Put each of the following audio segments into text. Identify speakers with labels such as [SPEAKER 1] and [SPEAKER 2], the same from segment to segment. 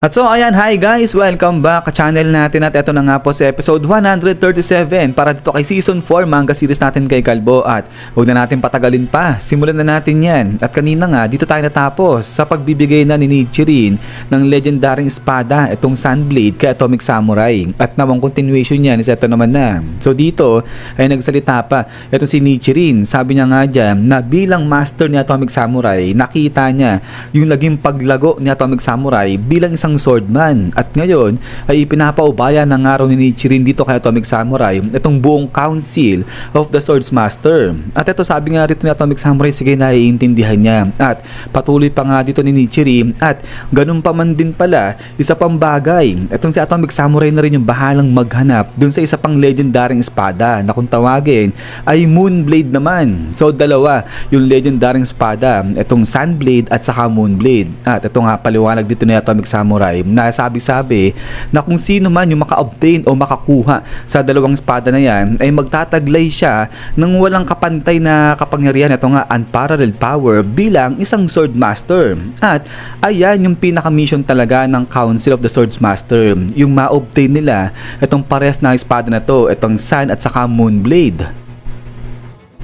[SPEAKER 1] At so ayan, hi guys! Welcome back sa channel natin at ito na nga po sa episode 137 para dito kay Season 4 manga series natin kay Kalbo at huwag na natin patagalin pa, simulan na natin yan. At kanina nga, dito tayo natapos sa pagbibigay na ni Nichirin ng legendaring espada, itong Sunblade kay Atomic Samurai at nawang continuation niyan is ito naman na. So dito ay nagsalita pa ito si Nichirin, sabi niya nga dyan na bilang master ni Atomic Samurai, nakita niya yung naging paglago ni Atomic Samurai bilang isang swordman at ngayon ay ipinapaubaya ng araw ni Nichirin dito kay Atomic Samurai itong buong council of the Swordsmaster. At ito sabi nga rito ni Atomic Samurai, sige, naiintindihan niya at patuloy pa nga dito ni Nichirin at ganun pa man din pala isa pang bagay, itong si Atomic Samurai na rin yung bahalang maghanap dun sa isa pang legendaring espada na kung tawagin ay Moonblade naman. So dalawa yung legendaring espada, itong Sunblade at saka Moonblade. At ito nga paliwanag dito ni Atomic Samurai na sabi-sabi na kung sino man yung maka-obtain o makakuha sa dalawang espada na yan ay magtataglay siya ng walang kapantay na kapangyarihan, ito nga unparalleled power bilang isang swordmaster. At ayan yung pinaka-mission talaga ng Council of the Swordsmaster, yung ma-obtain nila itong pares na espada na to, itong Sun at saka Moonblade.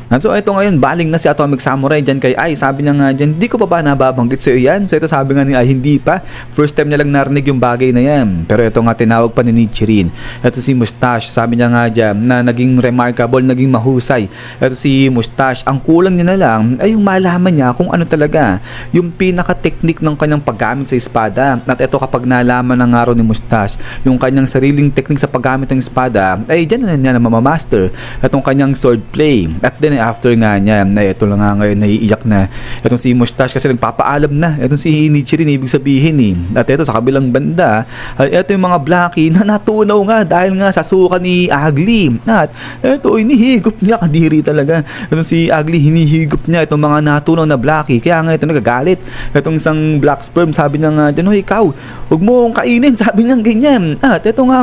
[SPEAKER 1] And so ito ngayon, baling na si Atomic Samurai dyan kay Ai. Sabi niya nga dyan, di ko pa ba nababanggit sa iyo yan? So ito sabi nga ni Ai, hindi pa. First time niya lang narinig yung bagay na yan. Pero ito nga tinawag pa ni Nichirin. Ito si Mustache, sabi niya nga dyan na naging remarkable, naging mahusay. Ito si Mustache, ang kulang niya na lang ay yung malaman niya kung ano talaga yung pinaka-technique ng kanyang paggamit sa espada. At ito kapag nalaman ng araw ni Mustache yung kanyang sariling technique sa paggamit ng espada, ay dyan na niya na mamamaster itong kanyang swordplay. At then after nga niya, ito lang nga ngayon naiiyak na itong si Mustache kasi nagpapaalam na itong si Nichirin, ibig sabihin At ito sa kabilang banda ay ito yung mga Blackie na natunaw nga dahil nga sa suka ni Ugly. At ito inihigop niya, kadiri talaga itong si Ugly, hinihigop niya itong mga natunaw na Blackie, kaya nga ito nagagalit itong isang Black Sperm. Sabi niya nga dyan, ikaw huwag mo akong kainin, sabi niya ganyan. At ito nga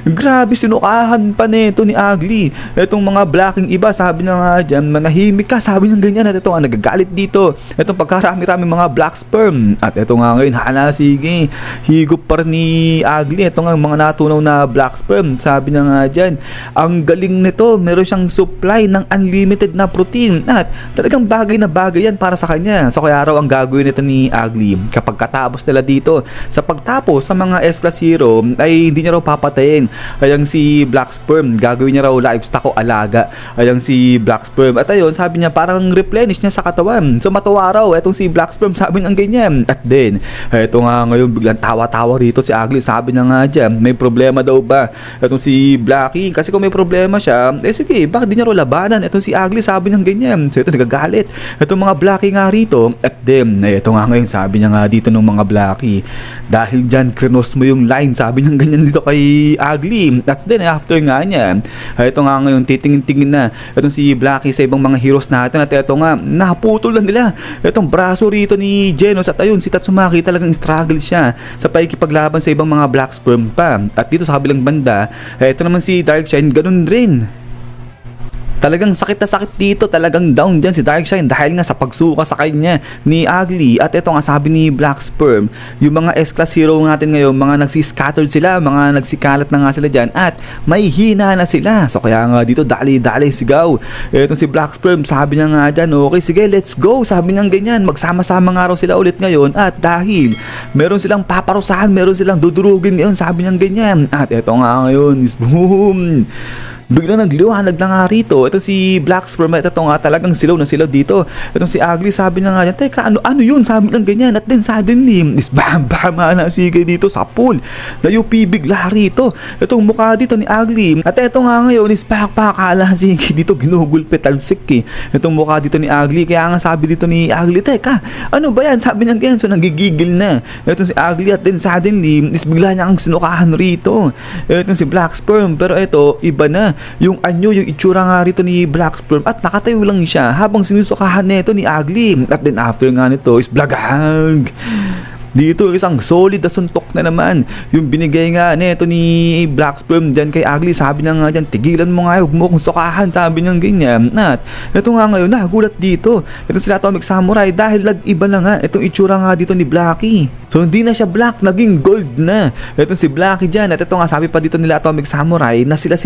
[SPEAKER 1] grabe, sinukahan pa nito ni Ugly itong mga Blacking iba, sabi niya nga dyan, manahimik ka, sabi niya ganyan. At ito nga nagagalit dito itong pagkarami-rami mga Black Sperm. At ito nga ngayon, sige, higop pa rin ni Ugly ito nga mga natunaw na Black Sperm. Sabi niya nga dyan, ang galing nito, meron siyang supply ng unlimited na protein at talagang bagay na bagay yan para sa kanya. So kaya raw ang gagawin nito ni Ugly kapag katapos nila dito, sa pagtapos sa mga S-Class Hero ay hindi niya raw papatayin ayang si Black Sperm, gagawin niya raw livestock o alaga ayang si Black Sperm. At ayun, sabi niya parang replenish niya sa katawan. So matuwa raw etong si Black Sperm, sabi niya ganyan. At then eto nga ngayon biglang tawa-tawa rito si Ugly. Sabi niya nga dyan, may problema daw ba etong si Blackie? Kasi kung may problema siya, sige, bakit di niya raw labanan etong si Ugly, sabi niya ganyan. So ito nagagalit etong mga Blackie nga rito. At then eto nga ngayon, sabi niya nga dito ng mga Blackie, dahil dyan krenos mo yung line, sabi niya ganyan dito kay Ugly. At then after nga niya, eto nga ngayon titingin-tingin na itong si Blackie sa ibang mga heroes natin. At ito nga, naputol na nila itong braso rito ni Genos. At ayun, si Tatsumaki talagang struggle siya sa pakikipaglaban sa ibang mga Black Sperm pa. At dito sa kabilang banda, ito naman si Darkshine, ganun rin. Talagang sakit na sakit dito, talagang down dyan si Darkshine dahil nga sa pagsuka sa kanya ni Ugly. At ito nga sabi ni Black Sperm, yung mga S-Class Hero natin ngayon, mga nagsiscattered sila, mga nagsikalat na nga sila dyan at may hina na sila. So kaya nga dito dali-dali sigaw itong si Black Sperm, sabi niya nga dyan, okay sige, let's go, sabi niya ganyan. Magsama-sama nga raw sila ulit ngayon at dahil meron silang paparusahan, meron silang dudurugin ngayon, sabi niya ganyan. At ito nga ngayon is boom, bigla nagliwanag na nga rito ito si Black Sperm. Ito nga talagang silaw na silaw dito itong si Ugly. Sabi niya nga dyan, teka, ano yun, sabi niya ganyan. At then suddenly is bam na sige dito sa pool na UP bigla rito itong mukha dito ni Ugly. At ito nga ngayon is pakala sige dito, ginugulpit talsik itong mukha dito ni Ugly. Kaya nga sabi dito ni Ugly, teka, ano ba yan, sabi niya ganyan. So nagigigil na itong si Ugly. At then suddenly is bigla niya ang sinukahan rito itong si Black Sperm. Pero ito iba na yung anyo, yung itsura nga rito ni Black Sperm at nakatayo lang siya habang sinusukahan nito ni Ugly. At then after nga nito is blagag dito, isang solid na suntok na naman yung binigay nga nito ni Black Sperm dyan kay Ugly. Sabi niya nga dyan, tigilan mo nga, huwag mo kong sukahan, sabi niya ganyan. At ito nga ngayon, nagulat dito itong sila Atomic Samurai dahil iba na nga itong itsura nga dito ni Blackie. So hindi na siya black, naging gold na. Ito si Blackie dyan. At ito nga sabi pa dito nila Atomic Samurai na sila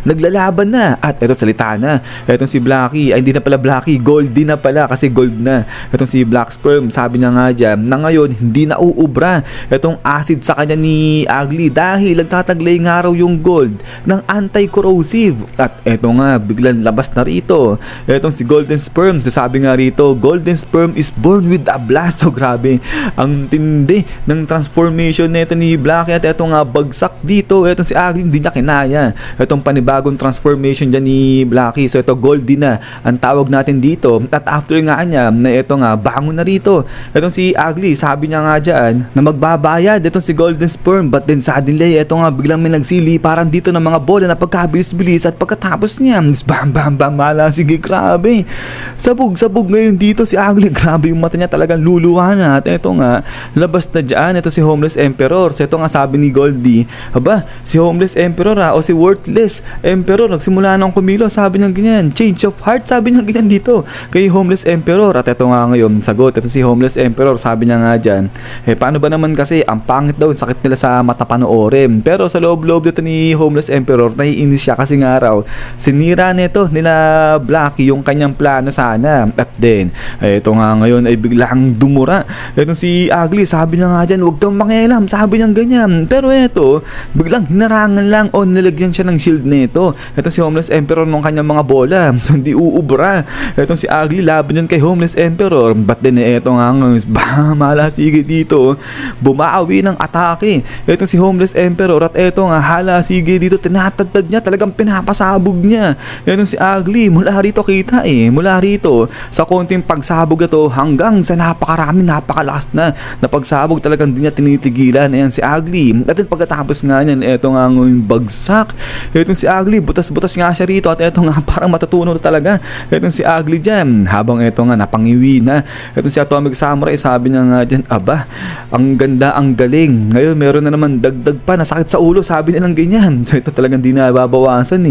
[SPEAKER 1] naglalaban na. At ito salita na. Ito si Blackie, ay hindi na pala Blackie, Goldie na pala kasi gold na. Ito si Black Sperm, sabi niya nga dyan na ngayon hindi na uubra itong acid sa kanya ni Ugly dahil nagtataglay nga raw yung gold ng anti-corrosive. At ito nga biglang labas na rito itong si Golden Sperm. Sabi nga rito, Golden Sperm is born with a blast. So grabe, ang tindi ng transformation nito ni Blackie. At ito nga bagsak dito itong si Ugly, hindi niya kinaya itong panibagong transformation dyan ni Blackie. So ito Goldie na ang tawag natin dito. At after nga niya na ito nga bangon na rito itong si Ugly, sabi niya nga dyan na magbabayad itong si Golden Sperm. But then suddenly ito nga biglang may nagsili parang dito ng mga bola na pagkabilis-bilis. At pagkatapos niya bam bam bam, mala, sige grabe, sabog ngayon dito si Ugly. Grabe yung mata niya, talagang luluha na. At ito nga labas na dyan ito si Homeless Emperor. So ito nga sabi ni Goldie, aba si Homeless Emperor o si Worthless Emperor nagsimula nang kumilo, sabi niya ganyan, change of heart, sabi niya ganyan dito kay Homeless Emperor. At ito nga ngayon sagot ito si Homeless Emperor, sabi niya nga dyan, paano ba naman kasi ang pangit daw, sakit nila sa mata panoorin. Pero sa loob-loob dito ni Homeless Emperor naiinis siya kasi nga raw sinira nito nila Blackie yung kanyang plano sana. At then ito nga ngayon ay biglang dumura itong si Ugly, sabi niya nga dyan, huwag kang makialam, sabi niya ganyan. Pero ito biglang hinarangan lang o nilagyan siya ng shield nito itong si Homeless Emperor ng kanyang mga bola. So hindi uubra itong si Ugly laban yun kay Homeless Emperor. But then ito nga mala, sige dito bumawi ng atake itong si Homeless Emperor. At ito nga hala, sige dito tinatagtad niya, talagang pinapasabog niya itong si Ugly. Mula rito kita mula rito sa konting pagsabog ito hanggang sa napakalakas na pagsabog, talagang di niya tinitigilan. Ayan si Ugly. At then pagkatapos nga niyan ito nga yung bagsak itong si Ugly, butas-butas nga siya rito. At ito nga parang matutunaw talaga itong si Ugly dyan habang ito nga napangiwi na itong si Atomic Samurai. Sabi niya nga dyan, aba ang ganda, ang galing, ngayon meron na naman dagdag pa na sakit sa ulo, sabi nilang ganyan. So ito talagang di na babawasan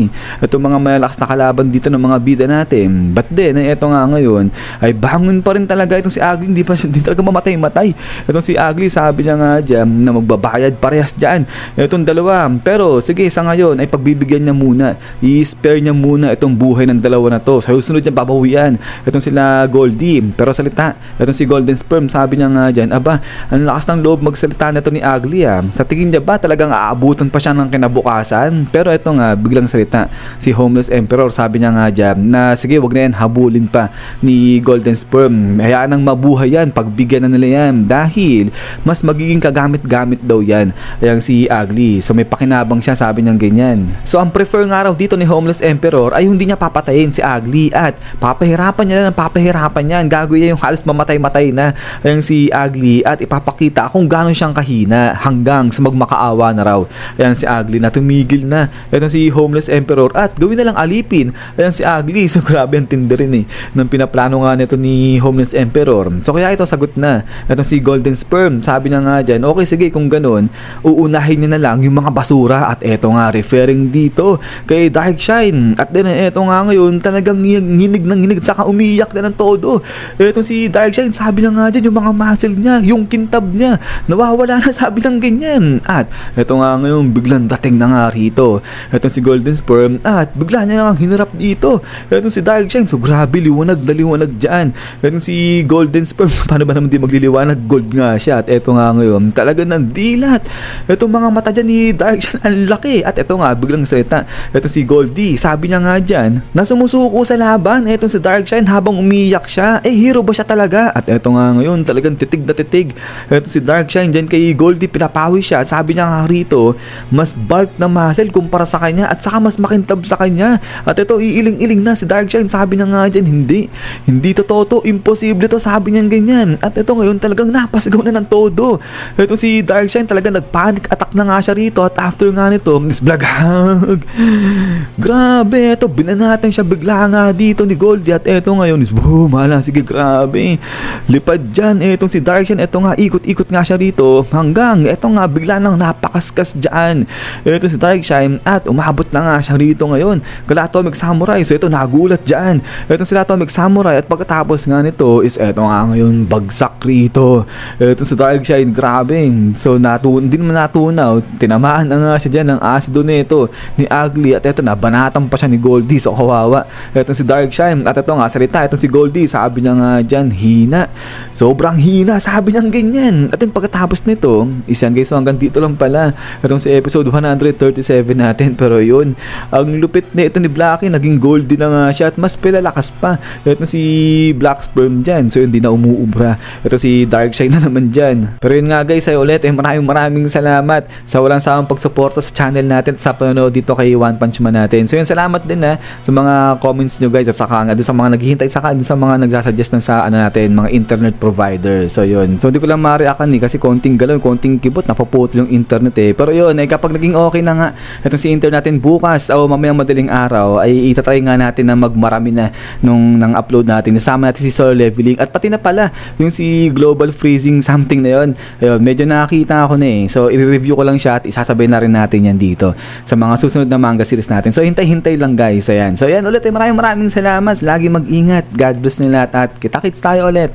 [SPEAKER 1] itong mga malakas na kalaban dito ng mga bida natin. But then ito nga ngayon ay bangon pa rin talaga itong si Ugly, hindi talaga mamatay itong si Ugly. Sabi niya nga dyan na magbabayad parehas dyan itong dalawa. Pero sige, sa ngayon ay pagbibigyan niya muna, i-spare niya muna itong buhay ng dalawa na to. Sa susunod niya babawian itong sila Goldie. Pero salita itong si Golden Sperm, sabi niya nga dyan, aba ang lakas ng loob magsalita na to ni Ugly. Sa tingin niya ba talagang aabutan pa siya ng kinabukasan? Pero ito nga biglang salita si Homeless Emperor, sabi niya nga dyan na sige, wag na yan habulin pa ni Golden Sperm, hayaan nang mabuhay yan, pagbigyan na nila yan dahil mas magiging kagamit-gamit daw yan ayang si Ugly. So may pakinabang siya, sabi niya ganyan. So ang prefer nga raw dito ni Homeless Emperor ay hindi niya papatayin si Ugly at papahirapan niya na papahirapan yan, gagawin yung halos mamatay-matay na ayang si Ugly at ipapakita kung gaano siyang kahina hanggang sa magmakaawa na raw ayan si Ugly na tumigil na itong si Homeless Emperor at gawin na lang alipin ayan si Ugly. So grabe ang tindi rin ng pinaplano nga nito ni Homeless Emperor. So kaya ito sagot na itong si Golden Sperm, sabi niya nga dyan, okay sige kung ganun uunahin niya na lang yung mga basura. At eto nga referring dito kay Darkshine. At then eto nga ngayon talagang nginig saka umiyak na ng todo etong si Darkshine. Sabi niya nga dyan yung mga muscle niya, yung kintab niya nawawala na, sabi lang ganyan. At eto nga ngayon biglang dating na nga rito etong si Golden Sperm at bigla niya nga hinarap dito etong si Darkshine. So grabe, liwanag na liwanag dyan etong si Golden Sperm. Paano ba naman di magliliwanag, gold nga siya. At eto nga ngayon talaga ng dilat etong mga mata dyan ni Darkshine, ang laki. At eto nga biglang salita etong si Goldie, sabi niya nga dyan na sumusuko sa laban etong si Darkshine habang umiyak siya. Hero ba siya talaga? At eto nga ngayon talagang titig na titig etong si Darkshine dyan kay Goldie, pinapawi siya. Sabi niya nga rito mas bulk na muscle kumpara sa kanya at saka mas makintab sa kanya. At ito iiling-iling na si Darkshine, sabi niya nga dyan, hindi totoo to, imposible to, sabi niya ganyan. At ito ngayon talagang napasigaw na ng todo ito si Darkshine, talagang nagpanic attack na nga siya rito. At after nga nito blagag, grabe, ito binanatan siya bigla nga dito ni Goldie. At ito ngayon boom, hala, sige grabe, lipad dyan etong si Darkshine. Ito nga ikot-ikot nga siya rito hanggang ito nga bigla nang napakaskas dyan ito si Darkshine at umabot na nga siya rito ngayon kala Atomic Samurai. So ito nagulat dyan ito sila Atomic Samurai. At pagkatapos nga nito is ito nga ngayon bagsak rito Ito si Darkshine, grabe. So hindi naman natunaw, tinamaan na nga siya dyan ng asido nito ni Ugly, at ito na banatan pa siya ni Goldie, so kawawa. Ito si Darkshine, at ito nga salita, ito si Goldie, sabi niya nga dyan, hina, sobrang hina, sabi niya ganyan. At yung pagkatapos nito, isan guys, so hanggang dito lang pala itong si episode 137 natin. Pero yun, ang lupit na ito ni Blackie, naging Goldie na nga siya at mas pilalakas pa. Ito si Black Sperm dyan, so hindi na umuubra. Ito si Darkshine na naman dyan. Pero yun nga guys, ay ulit, maraming salamat sa walang sawang pagsuporta sa channel natin at sa panonood dito kay One Punch Man natin. So yun, salamat din sa mga comments nyo guys, at saka nga din sa mga naghihintay, saka din sa mga nagsasuggest ng sa natin, mga internet provider. So yun, so hindi ko lang ma-reactan kasi konting galon, konting kibot, napuputol yung internet Pero yun, kapag naging okay na nga itong si internet natin bukas o mamayang madaling araw, ay itatry nga natin na magmarami na nang upload natin. Isama natin si Solo Leveling at pati na pala yung si Global Freezing something na yun. Ayun, medyo nakakita ako na So i-review ko lang siya at isasabay na rin natin yan dito sa mga susunod na manga series natin. So hintay-hintay lang guys. Ayan. So ayan ulit, maraming salamat. Lagi mag-ingat. God bless nila at kita-kits tayo ulit.